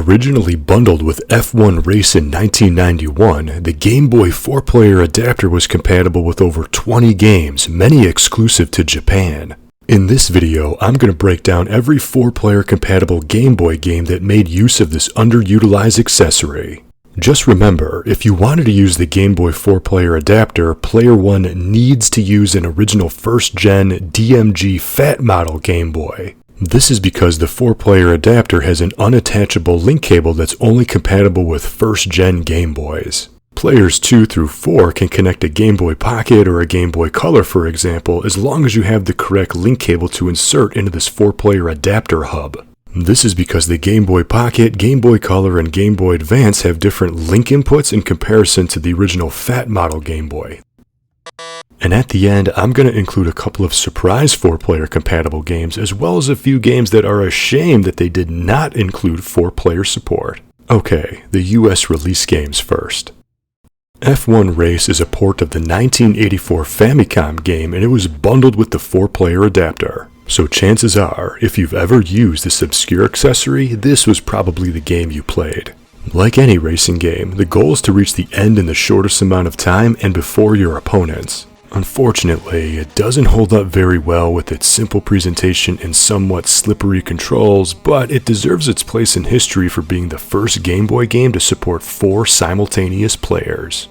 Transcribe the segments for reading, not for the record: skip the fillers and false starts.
Originally bundled with F1 Race in 1991, the Game Boy 4-player adapter was compatible with over 20 games, many exclusive to Japan. In this video, I'm going to break down every 4-player compatible Game Boy game that made use of this underutilized accessory. Just remember, if you wanted to use the Game Boy 4-player adapter, Player 1 needs to use an original first-gen DMG Fat model Game Boy. This is because the 4-player adapter has an unattachable link cable that's only compatible with first-gen Game Boys. Players 2 through 4 can connect a Game Boy Pocket or a Game Boy Color, for example, as long as you have the correct link cable to insert into this 4-player adapter hub. This is because the Game Boy Pocket, Game Boy Color, and Game Boy Advance have different link inputs in comparison to the original Fat model Game Boy. And at the end, I'm going to include a couple of surprise 4-player compatible games, as well as a few games that are a shame that they did not include 4-player support. Okay, the US release games first. F1 Race is a port of the 1984 Famicom game, and it was bundled with the 4-player adapter. So chances are, if you've ever used this obscure accessory, this was probably the game you played. Like any racing game, the goal is to reach the end in the shortest amount of time and before your opponents. Unfortunately, it doesn't hold up very well with its simple presentation and somewhat slippery controls, but it deserves its place in history for being the first Game Boy game to support 4 simultaneous players.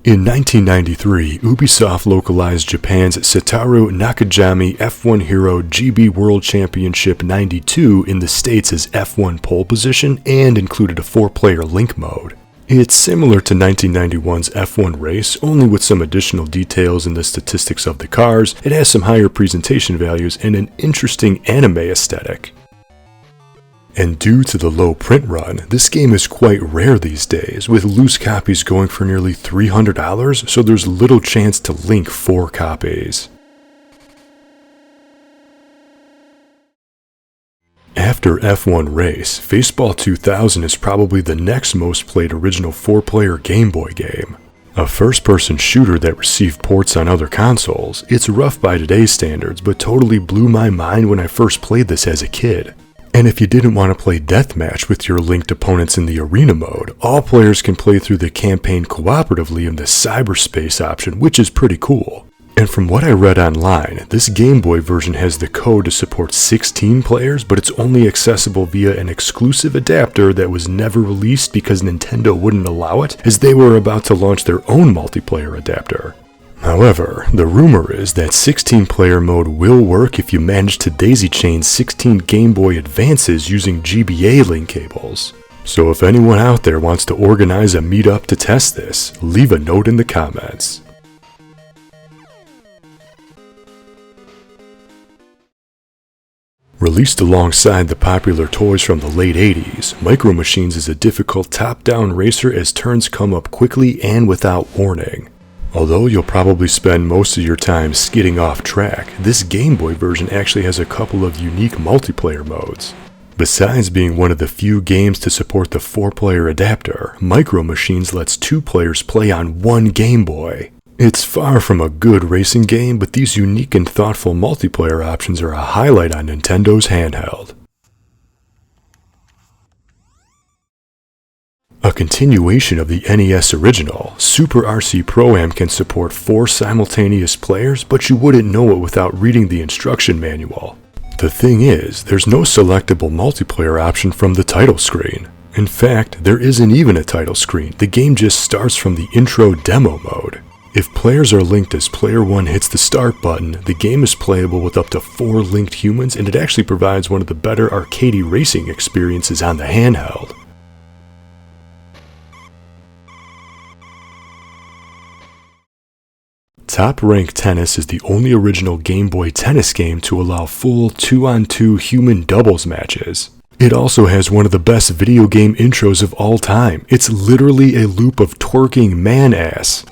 In 1993, Ubisoft localized Japan's Satoru Nakajami F1 Hero GB World Championship 92 in the States as F1 pole position and included a 4-player link mode. It's similar to 1991's F1 Race, only with some additional details in the statistics of the cars. It has some higher presentation values and an interesting anime aesthetic. And due to the low print run, this game is quite rare these days, with loose copies going for nearly $300, so there's little chance to link 4 copies. After F1 Race, Faceball 2000 is probably the next most played original 4-player Game Boy game. A first-person shooter that received ports on other consoles, it's rough by today's standards, but totally blew my mind when I first played this as a kid. And if you didn't want to play deathmatch with your linked opponents in the arena mode, all players can play through the campaign cooperatively in the cyberspace option, which is pretty cool. And from what I read online, this Game Boy version has the code to support 16 players, but it's only accessible via an exclusive adapter that was never released because Nintendo wouldn't allow it, as they were about to launch their own multiplayer adapter. However, the rumor is that 16-player mode will work if you manage to daisy-chain 16 Game Boy Advances using GBA link cables. So if anyone out there wants to organize a meetup to test this, leave a note in the comments. Released alongside the popular toys from the late 80s, Micro Machines is a difficult top-down racer as turns come up quickly and without warning. Although you'll probably spend most of your time skidding off track, this Game Boy version actually has a couple of unique multiplayer modes. Besides being one of the few games to support the 4-player adapter, Micro Machines lets 2 players play on one Game Boy. It's far from a good racing game, but these unique and thoughtful multiplayer options are a highlight on Nintendo's handheld. A continuation of the NES original, Super RC ProAm can support 4 simultaneous players, but you wouldn't know it without reading the instruction manual. The thing is, there's no selectable multiplayer option from the title screen. In fact, there isn't even a title screen, the game just starts from the intro demo mode. If players are linked as player 1 hits the start button, the game is playable with up to 4 linked humans, and it actually provides one of the better arcadey racing experiences on the handheld. Top Rank Tennis is the only original Game Boy tennis game to allow full 2-on-2 human doubles matches. It also has one of the best video game intros of all time. It's literally a loop of twerking man-ass.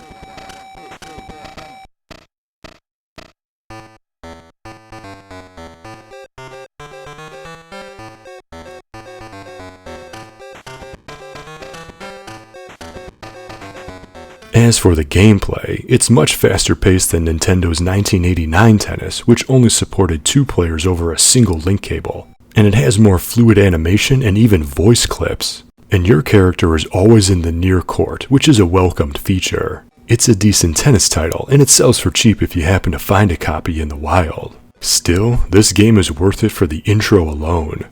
As for the gameplay, it's much faster paced than Nintendo's 1989 tennis, which only supported 2 players over a single link cable. And it has more fluid animation and even voice clips. And your character is always in the near court, which is a welcomed feature. It's a decent tennis title, and it sells for cheap if you happen to find a copy in the wild. Still, this game is worth it for the intro alone.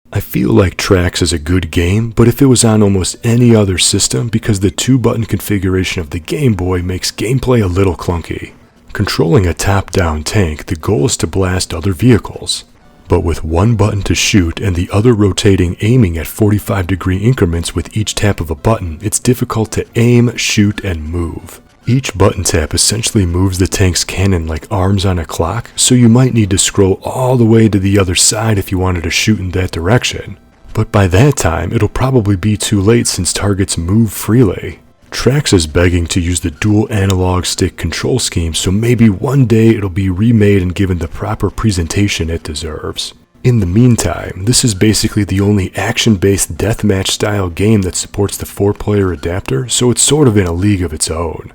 I feel like Trax is a good game, but if it was on almost any other system, because the 2-button configuration of the Game Boy makes gameplay a little clunky. Controlling a top-down tank, the goal is to blast other vehicles. But with 1 button to shoot and the other rotating aiming at 45-degree increments with each tap of a button, it's difficult to aim, shoot, and move. Each button tap essentially moves the tank's cannon like arms on a clock, so you might need to scroll all the way to the other side if you wanted to shoot in that direction. But by that time, it'll probably be too late since targets move freely. Trax is begging to use the dual analog stick control scheme, so maybe one day it'll be remade and given the proper presentation it deserves. In the meantime, this is basically the only action-based deathmatch style game that supports the 4-player adapter, so it's sort of in a league of its own.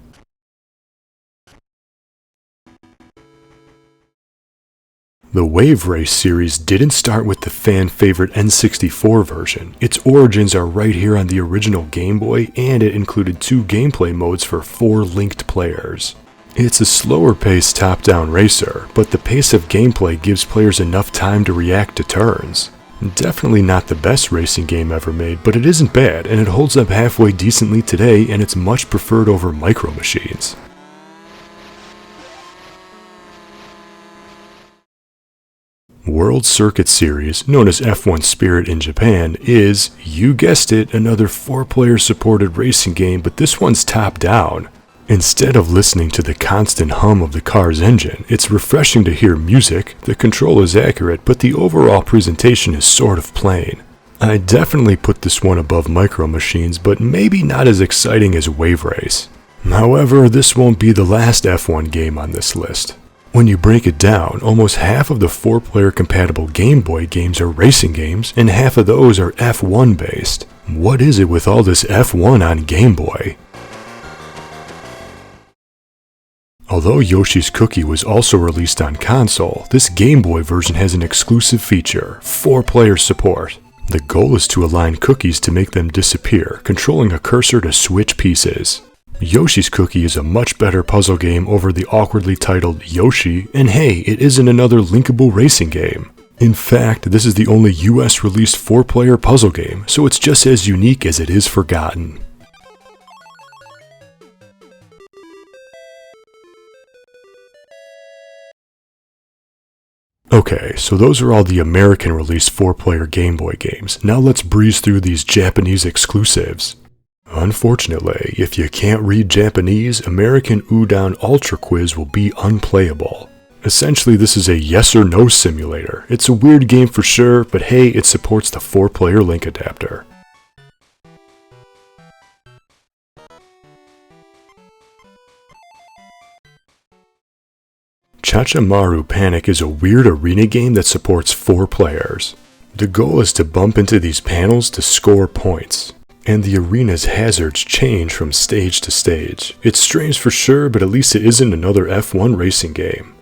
The Wave Race series didn't start with the fan-favorite N64 version. Its origins are right here on the original Game Boy, and it included 2 gameplay modes for 4 linked players. It's a slower-paced top-down racer, but the pace of gameplay gives players enough time to react to turns. Definitely not the best racing game ever made, but it isn't bad, and it holds up halfway decently today, and it's much preferred over Micro Machines. World Circuit Series, known as F1 Spirit in Japan, is, you guessed it, another 4-player supported racing game, but this one's top-down. Instead of listening to the constant hum of the car's engine, it's refreshing to hear music, the control is accurate, but the overall presentation is sort of plain. I definitely put this one above Micro Machines, but maybe not as exciting as Wave Race. However, this won't be the last F1 game on this list. When you break it down, almost half of the 4-player compatible Game Boy games are racing games, and half of those are F1 based. What is it with all this F1 on Game Boy? Although Yoshi's Cookie was also released on console, this Game Boy version has an exclusive feature, 4-player support. The goal is to align cookies to make them disappear, controlling a cursor to switch pieces. Yoshi's Cookie is a much better puzzle game over the awkwardly titled Yoshi, and hey, it isn't another linkable racing game. In fact, this is the only US released 4-player puzzle game, so it's just as unique as it is forgotten. Okay, so those are all the American released 4-player Game Boy games. Now let's breeze through these Japanese exclusives. Unfortunately, if you can't read Japanese, American Udon Ultra Quiz will be unplayable. Essentially, this is a yes or no simulator. It's a weird game for sure, but hey, it supports the 4-player link adapter. Chachamaru Panic is a weird arena game that supports 4 players. The goal is to bump into these panels to score points. And the arena's hazards change from stage to stage. It's strange for sure, but at least it isn't another F1 racing game.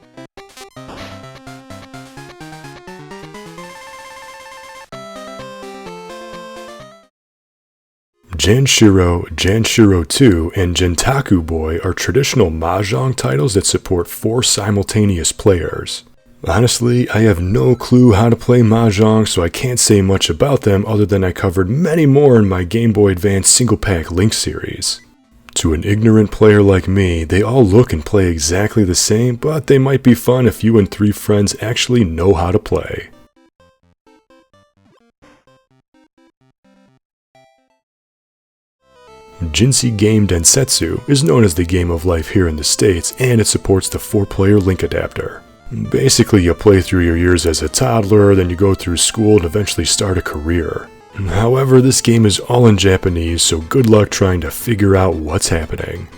Janshiro 2, and Jentaku Boy are traditional Mahjong titles that support 4 simultaneous players. Honestly, I have no clue how to play Mahjong, so I can't say much about them other than I covered many more in my Gameboy Advance Single-Pak Link series. To an ignorant player like me, they all look and play exactly the same, but they might be fun if you and 3 friends actually know how to play. Jinsi Game Densetsu is known as the Game of Life here in the States, and it supports the 4-player link adapter. Basically, you play through your years as a toddler, then you go through school and eventually start a career. However, this game is all in Japanese, so good luck trying to figure out what's happening.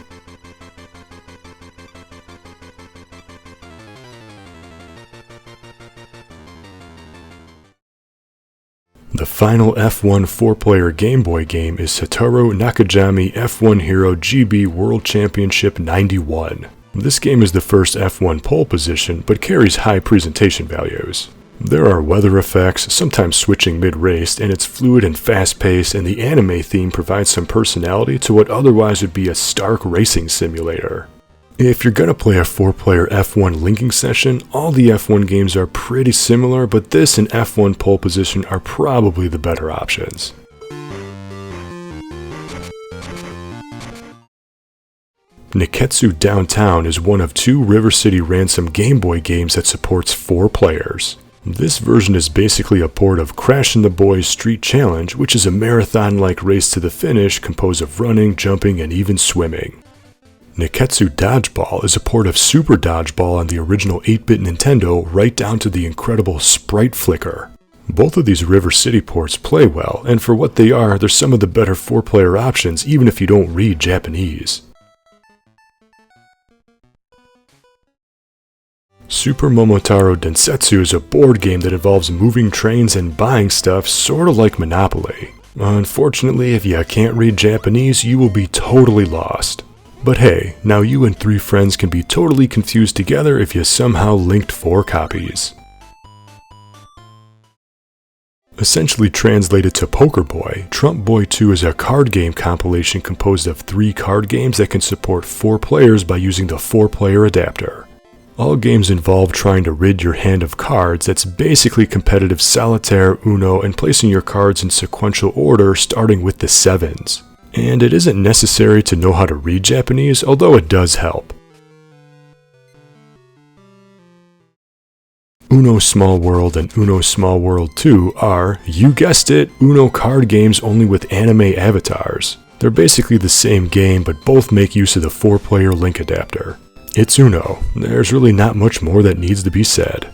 The final F1 4-player Game Boy game is Satoru Nakajami F1 Hero GB World Championship 91. This game is the first F1 pole position, but carries high presentation values. There are weather effects, sometimes switching mid-race, and it's fluid and fast-paced, and the anime theme provides some personality to what otherwise would be a stark racing simulator. If you're gonna play a 4-player F1 linking session, all the F1 games are pretty similar, but this and F1 pole position are probably the better options. Niketsu Downtown is one of 2 River City Ransom Game Boy games that supports 4 players. This version is basically a port of Crashin' the Boys Street Challenge, which is a marathon-like race to the finish composed of running, jumping, and even swimming. Niketsu Dodgeball is a port of Super Dodgeball on the original 8-bit Nintendo right down to the incredible Sprite Flicker. Both of these River City ports play well, and for what they are, they're some of the better 4-player options even if you don't read Japanese. Super Momotaro Densetsu is a board game that involves moving trains and buying stuff, sort of like Monopoly. Unfortunately, if you can't read Japanese, you will be totally lost. But hey, now you and 3 friends can be totally confused together if you somehow linked 4 copies. Essentially translated to Poker Boy, Trump Boy 2 is a card game compilation composed of 3 card games that can support 4 players by using the 4-player adapter. All games involve trying to rid your hand of cards. That's basically competitive solitaire, Uno, and placing your cards in sequential order starting with the 7s. And it isn't necessary to know how to read Japanese, although it does help. Uno Small World and Uno Small World 2 are, you guessed it, Uno card games only with anime avatars. They're basically the same game, but both make use of the 4-player link adapter. It's Uno. There's really not much more that needs to be said.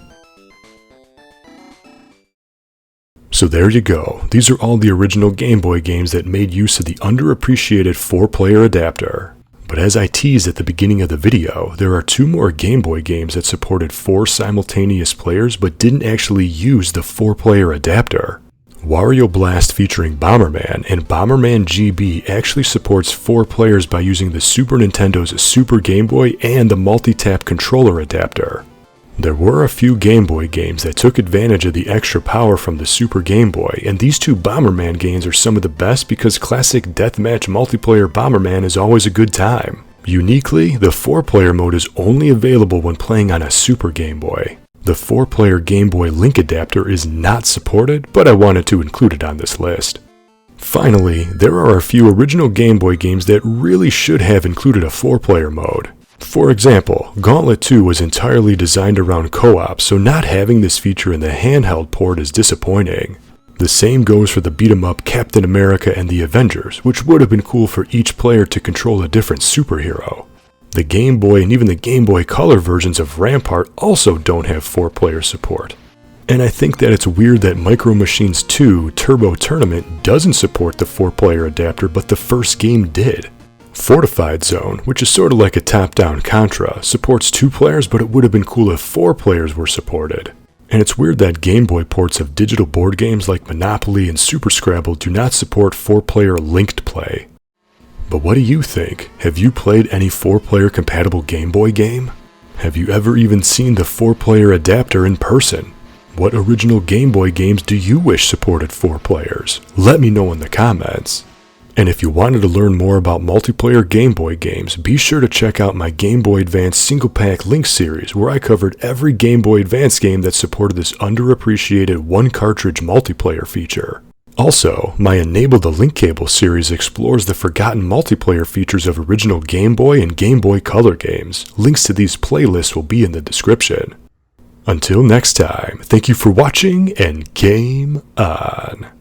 So there you go. These are all the original Game Boy games that made use of the underappreciated 4-player adapter. But as I teased at the beginning of the video, there are 2 more Game Boy games that supported 4 simultaneous players but didn't actually use the 4-player adapter. Wario Blast featuring Bomberman and Bomberman GB actually supports 4 players by using the Super Nintendo's Super Game Boy and the Multitap controller adapter. There were a few Game Boy games that took advantage of the extra power from the Super Game Boy, and these 2 Bomberman games are some of the best because classic deathmatch multiplayer Bomberman is always a good time. Uniquely, the 4-player mode is only available when playing on a Super Game Boy. The 4-player Game Boy Link adapter is not supported, but I wanted to include it on this list. Finally, there are a few original Game Boy games that really should have included a 4-player mode. For example, Gauntlet 2 was entirely designed around co-op, so not having this feature in the handheld port is disappointing. The same goes for the beat-em-up Captain America and the Avengers, which would have been cool for each player to control a different superhero. The Game Boy and even the Game Boy Color versions of Rampart also don't have 4-player support. And I think that it's weird that Micro Machines 2 Turbo Tournament doesn't support the 4-player adapter, but the first game did. Fortified Zone, which is sort of like a top-down Contra, supports 2 players, but it would have been cool if 4 players were supported. And it's weird that Game Boy ports of digital board games like Monopoly and Super Scrabble do not support 4-player linked play. But what do you think? Have you played any 4-player compatible Game Boy game? Have you ever even seen the 4-player adapter in person? What original Game Boy games do you wish supported 4 players? Let me know in the comments. And if you wanted to learn more about multiplayer Game Boy games, be sure to check out my Gameboy Advance Single-Pak Link series, where I covered every Game Boy Advance game that supported this underappreciated 1-cartridge multiplayer feature. Also, my Enable the Link Cable series explores the forgotten multiplayer features of original Game Boy and Game Boy Color games. Links to these playlists will be in the description. Until next time, thank you for watching and game on!